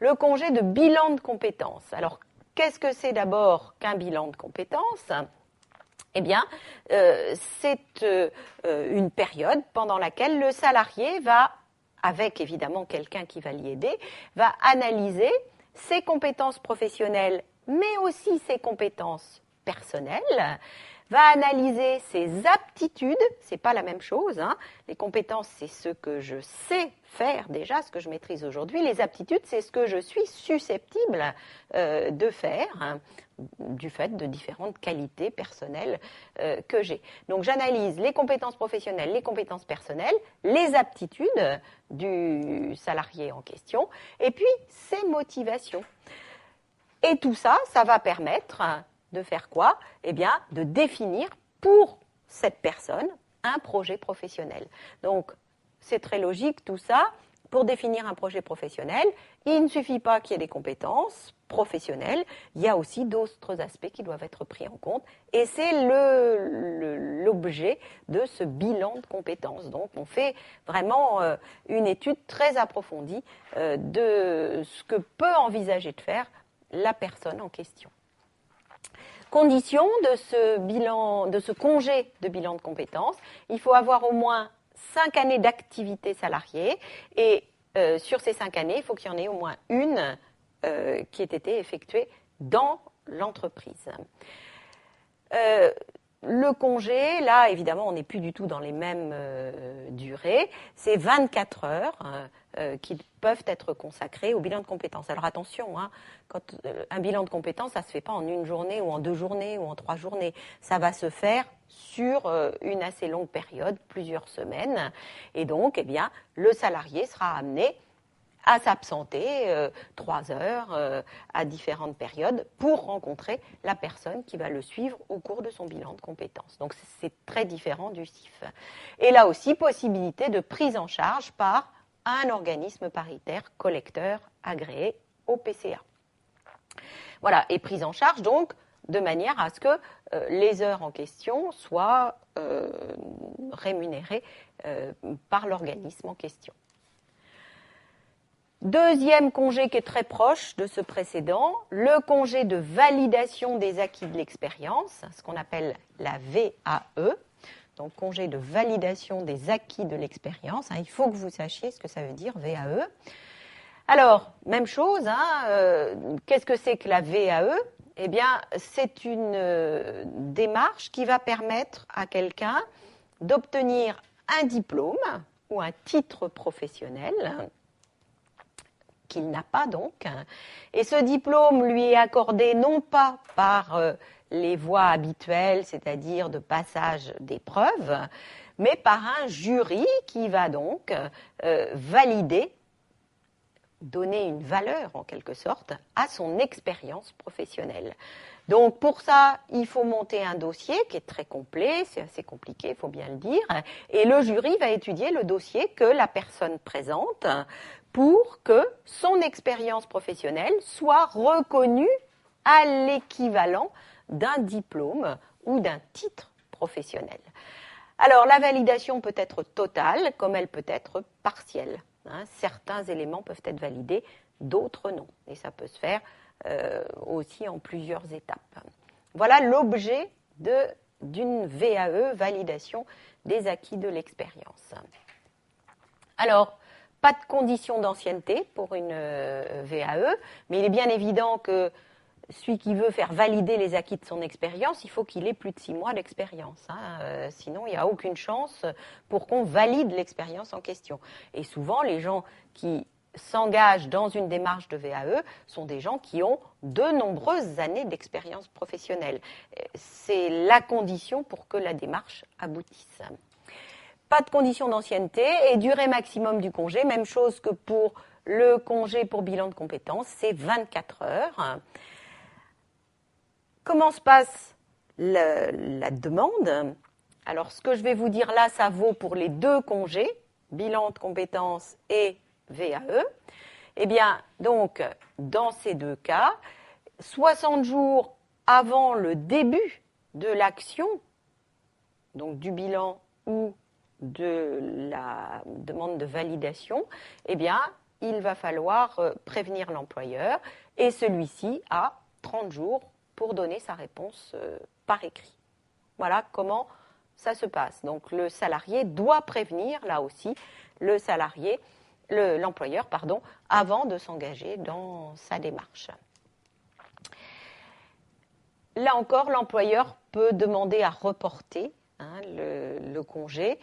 le congé de bilan de compétences. Alors, qu'est-ce que c'est d'abord qu'un bilan de compétences ? Eh bien, c'est une période pendant laquelle le salarié va, avec évidemment quelqu'un qui va l'y aider, va analyser ses compétences professionnelles, mais aussi ses compétences personnelles, va analyser ses aptitudes, c'est pas la même chose, hein. Les compétences, c'est ce que je sais faire déjà, ce que je maîtrise aujourd'hui. Les aptitudes, c'est ce que je suis susceptible de faire, hein, du fait de différentes qualités personnelles que j'ai. Donc j'analyse les compétences professionnelles, les compétences personnelles, les aptitudes du salarié en question, et puis ses motivations. Et tout ça, ça va permettre de faire quoi ? Eh bien, de définir pour cette personne un projet professionnel. Donc, c'est très logique tout ça. Pour définir un projet professionnel, il ne suffit pas qu'il y ait des compétences professionnelles, il y a aussi d'autres aspects qui doivent être pris en compte. Et c'est l'objet de ce bilan de compétences. Donc, on fait vraiment une étude très approfondie de ce que peut envisager de faire la personne en question. Condition de ce congé de bilan de compétences, il faut avoir au moins 5 années d'activité salariée et sur ces 5 années, il faut qu'il y en ait au moins une qui ait été effectuée dans l'entreprise. Le congé, là, évidemment, on n'est plus du tout dans les mêmes durées. C'est 24 heures qui peuvent être consacrées au bilan de compétences. Alors attention, hein, quand un bilan de compétences, ça ne se fait pas en une journée ou en 2 journées ou en 3 journées. Ça va se faire sur une assez longue période, plusieurs semaines. Et donc, eh bien, le salarié sera amené à s'absenter 3 heures à différentes périodes pour rencontrer la personne qui va le suivre au cours de son bilan de compétences. Donc c'est très différent du CIF. Et là aussi, possibilité de prise en charge par un organisme paritaire collecteur agréé au PCA. Voilà, et prise en charge donc de manière à ce que les heures en question soient rémunérées par l'organisme en question. Deuxième congé qui est très proche de ce précédent, le congé de validation des acquis de l'expérience, ce qu'on appelle la VAE, donc congé de validation des acquis de l'expérience. Il faut que vous sachiez ce que ça veut dire VAE. Alors, même chose, qu'est-ce que c'est que la VAE ? Eh bien, c'est une démarche qui va permettre à quelqu'un d'obtenir un diplôme ou un titre professionnel qu'il n'a pas donc, et ce diplôme lui est accordé non pas par les voies habituelles, c'est-à-dire de passage d'épreuves, mais par un jury qui va donc valider, donner une valeur en quelque sorte à son expérience professionnelle. Donc pour ça, il faut monter un dossier qui est très complet, c'est assez compliqué, il faut bien le dire, et le jury va étudier le dossier que la personne présente pour que son expérience professionnelle soit reconnue à l'équivalent d'un diplôme ou d'un titre professionnel. Alors, la validation peut être totale, comme elle peut être partielle. Certains éléments peuvent être validés, d'autres non. Et ça peut se faire aussi en plusieurs étapes. Voilà l'objet d'une VAE, validation des acquis de l'expérience. Alors, pas de condition d'ancienneté pour une VAE, mais il est bien évident que celui qui veut faire valider les acquis de son expérience, il faut qu'il ait plus de 6 mois d'expérience. Sinon, il n'y a aucune chance pour qu'on valide l'expérience en question. Et souvent, les gens qui s'engagent dans une démarche de VAE sont des gens qui ont de nombreuses années d'expérience professionnelle. C'est la condition pour que la démarche aboutisse. Pas de condition d'ancienneté et durée maximum du congé, même chose que pour le congé pour bilan de compétences, c'est 24 heures. Comment se passe la demande ? Alors, ce que je vais vous dire là, ça vaut pour les 2 congés, bilan de compétences et VAE. Eh bien, donc, dans ces 2 cas, 60 jours avant le début de l'action, donc du bilan ou de la demande de validation, eh bien, il va falloir prévenir l'employeur et celui-ci a 30 jours pour donner sa réponse par écrit. Voilà comment ça se passe. Donc le salarié doit prévenir, là aussi, l'employeur, avant de s'engager dans sa démarche. Là encore, l'employeur peut demander à reporter le congé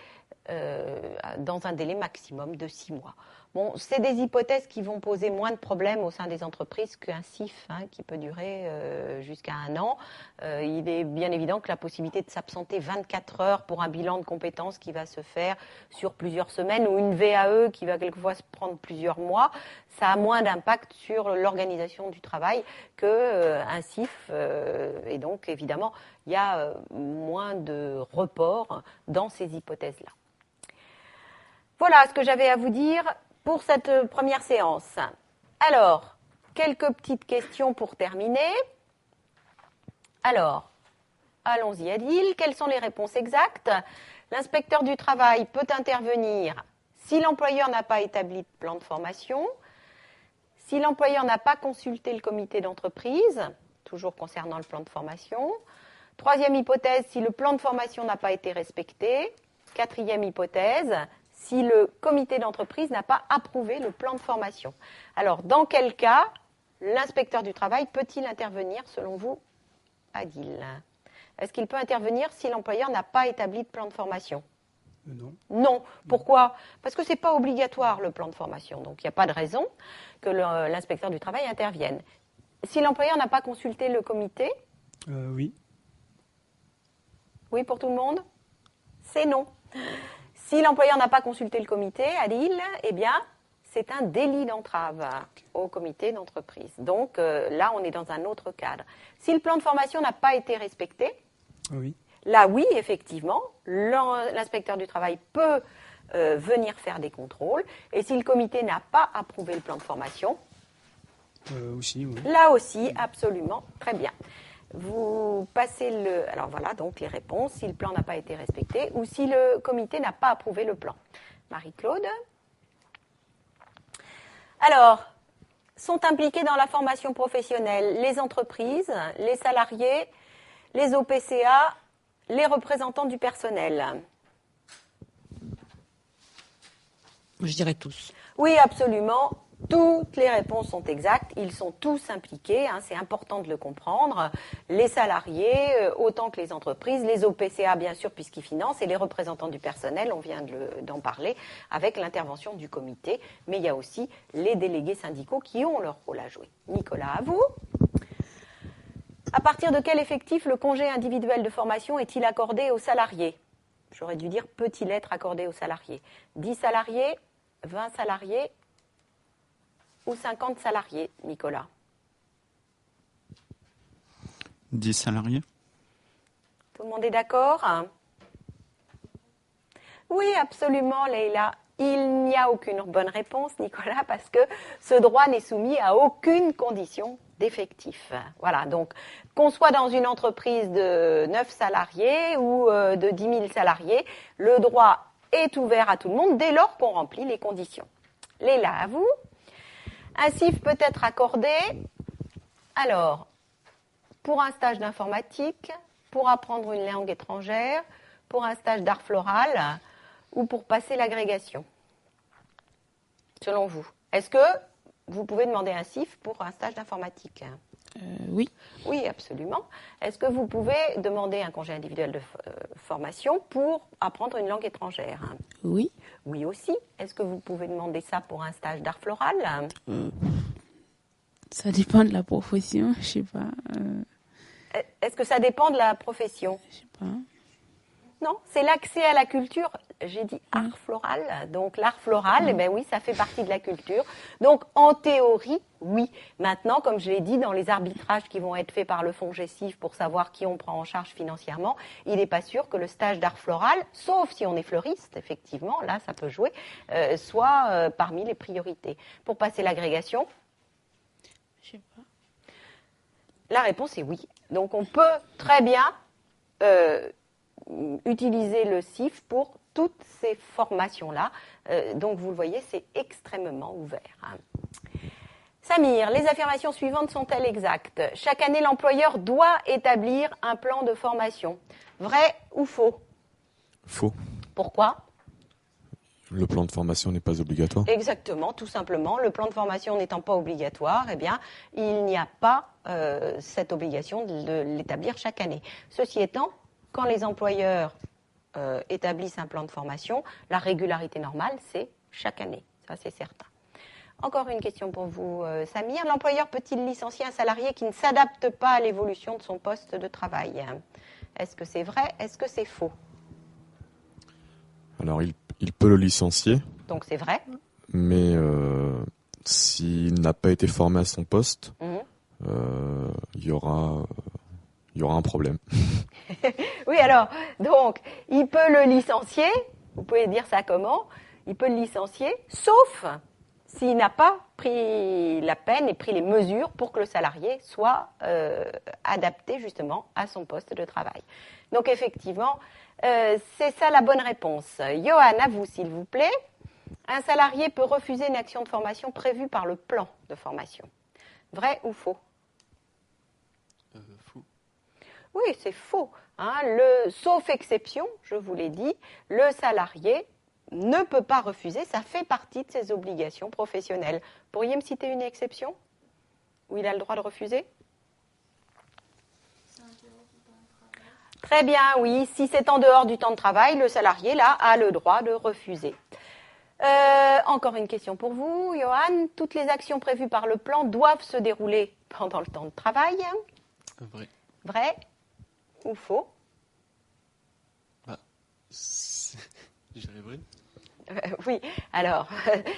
dans un délai maximum de 6 mois. Bon, c'est des hypothèses qui vont poser moins de problèmes au sein des entreprises qu'un CIF qui peut durer jusqu'à 1 an. Il est bien évident que la possibilité de s'absenter 24 heures pour un bilan de compétences qui va se faire sur plusieurs semaines ou une VAE qui va quelquefois se prendre plusieurs mois, ça a moins d'impact sur l'organisation du travail qu'un CIF. Et donc, évidemment, il y a moins de report dans ces hypothèses-là. Voilà ce que j'avais à vous dire pour cette première séance. Alors, quelques petites questions pour terminer. Alors, allons-y Adil. Quelles sont les réponses exactes ? L'inspecteur du travail peut intervenir si l'employeur n'a pas établi de plan de formation, si l'employeur n'a pas consulté le comité d'entreprise, toujours concernant le plan de formation. Troisième hypothèse, si le plan de formation n'a pas été respecté. Quatrième hypothèse, si le comité d'entreprise n'a pas approuvé le plan de formation. Alors, dans quel cas l'inspecteur du travail peut-il intervenir, selon vous, Adil ? Est-ce qu'il peut intervenir si l'employeur n'a pas établi de plan de formation ? Non. Non. Pourquoi ? Parce que ce n'est pas obligatoire, le plan de formation. Donc, il n'y a pas de raison que l'inspecteur du travail intervienne. Si l'employeur n'a pas consulté le comité ? Oui. Oui pour tout le monde ? C'est non. Si l'employeur n'a pas consulté le comité, Adil, eh bien, c'est un délit d'entrave au comité d'entreprise. Donc là, on est dans un autre cadre. Si le plan de formation n'a pas été respecté, Oui. là, oui, effectivement, l'inspecteur du travail peut venir faire des contrôles. Et si le comité n'a pas approuvé le plan de formation, Aussi, oui. là aussi, absolument, très bien. Vous passez alors voilà, donc les réponses, si le plan n'a pas été respecté ou si le comité n'a pas approuvé le plan. Marie-Claude ? Alors, sont impliqués dans la formation professionnelle les entreprises, les salariés, les OPCA, les représentants du personnel. Je dirais tous. Oui, absolument. Toutes les réponses sont exactes. Ils sont tous impliqués. C'est important de le comprendre. Les salariés, autant que les entreprises, les OPCA, bien sûr, puisqu'ils financent, et les représentants du personnel, on vient d'en parler, avec l'intervention du comité. Mais il y a aussi les délégués syndicaux qui ont leur rôle à jouer. Nicolas, à vous. À partir de quel effectif le congé individuel de formation est-il accordé aux salariés ? J'aurais dû dire peut-il être accordé aux salariés ? 10 salariés, 20 salariés ou 50 salariés, Nicolas ? 10 salariés. Tout le monde est d'accord ? Oui, absolument, Leïla. Il n'y a aucune bonne réponse, Nicolas, parce que ce droit n'est soumis à aucune condition d'effectif. Voilà, donc qu'on soit dans une entreprise de 9 salariés ou de 10 000 salariés, le droit est ouvert à tout le monde dès lors qu'on remplit les conditions. Leïla, à vous. Un CIF peut être accordé, alors, pour un stage d'informatique, pour apprendre une langue étrangère, pour un stage d'art floral ou pour passer l'agrégation. Selon vous, est-ce que vous pouvez demander un CIF pour un stage d'informatique ? Oui. Oui, absolument. Est-ce que vous pouvez demander un congé individuel de formation pour apprendre une langue étrangère ? Oui. Oui aussi. Est-ce que vous pouvez demander ça pour un stage d'art floral ? Ça dépend de la profession, je sais pas. Est-ce que ça dépend de la profession ? Je sais pas. Non, c'est l'accès à la culture. J'ai dit art floral. Donc l'art floral, eh ben oui, ça fait partie de la culture. Donc en théorie, oui. Maintenant, comme je l'ai dit, dans les arbitrages qui vont être faits par le fonds GESIF pour savoir qui on prend en charge financièrement, il n'est pas sûr que le stage d'art floral, sauf si on est fleuriste, effectivement, là ça peut jouer, soit parmi les priorités. Pour passer l'agrégation ? Je sais pas. La réponse est oui. Donc on peut très bien utiliser le CIF pour toutes ces formations-là. Donc, vous le voyez, c'est extrêmement ouvert. Hein. Samir, les affirmations suivantes sont-elles exactes? Chaque année, l'employeur doit établir un plan de formation. Vrai ou faux? Faux. Pourquoi? Le plan de formation n'est pas obligatoire. Exactement, tout simplement. Le plan de formation n'étant pas obligatoire, eh bien, il n'y a pas cette obligation de l'établir chaque année. Ceci étant, quand les employeurs établissent un plan de formation, la régularité normale, c'est chaque année. Ça, c'est certain. Encore une question pour vous, Samir. L'employeur peut-il licencier un salarié qui ne s'adapte pas à l'évolution de son poste de travail? Est-ce que c'est vrai? Est-ce que c'est faux? Alors, il peut le licencier, Donc, c'est vrai. mais s'il n'a pas été formé à son poste, il y aura un problème. Oui, alors, donc, il peut le licencier. Vous pouvez dire ça comment? Il peut le licencier, sauf s'il n'a pas pris la peine et pris les mesures pour que le salarié soit adapté justement à son poste de travail. Donc effectivement, c'est ça la bonne réponse. Johan, à vous s'il vous plaît. Un salarié peut refuser une action de formation prévue par le plan de formation. Vrai ou faux? Faux. Oui, c'est faux. Hein. Sauf exception, je vous l'ai dit, le salarié ne peut pas refuser, ça fait partie de ses obligations professionnelles. Pourriez me citer une exception où il a le droit de refuser? Très bien, oui. Si c'est en dehors du temps de travail, le salarié, là, a le droit de refuser. Encore une question pour vous, Johan. Toutes les actions prévues par le plan doivent se dérouler pendant le temps de travail. Vrai. Vrai ou faux? Je dirais vrai. Oui, alors,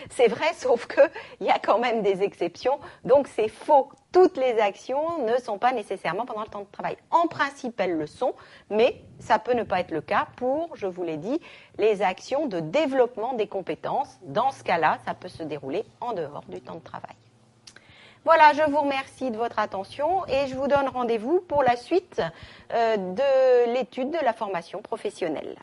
c'est vrai, sauf qu'il y a quand même des exceptions, donc c'est faux. Toutes les actions ne sont pas nécessairement pendant le temps de travail. En principe, elles le sont, mais ça peut ne pas être le cas pour, je vous l'ai dit, les actions de développement des compétences. Dans ce cas-là, ça peut se dérouler en dehors du temps de travail. Voilà, je vous remercie de votre attention et je vous donne rendez-vous pour la suite de l'étude de la formation professionnelle.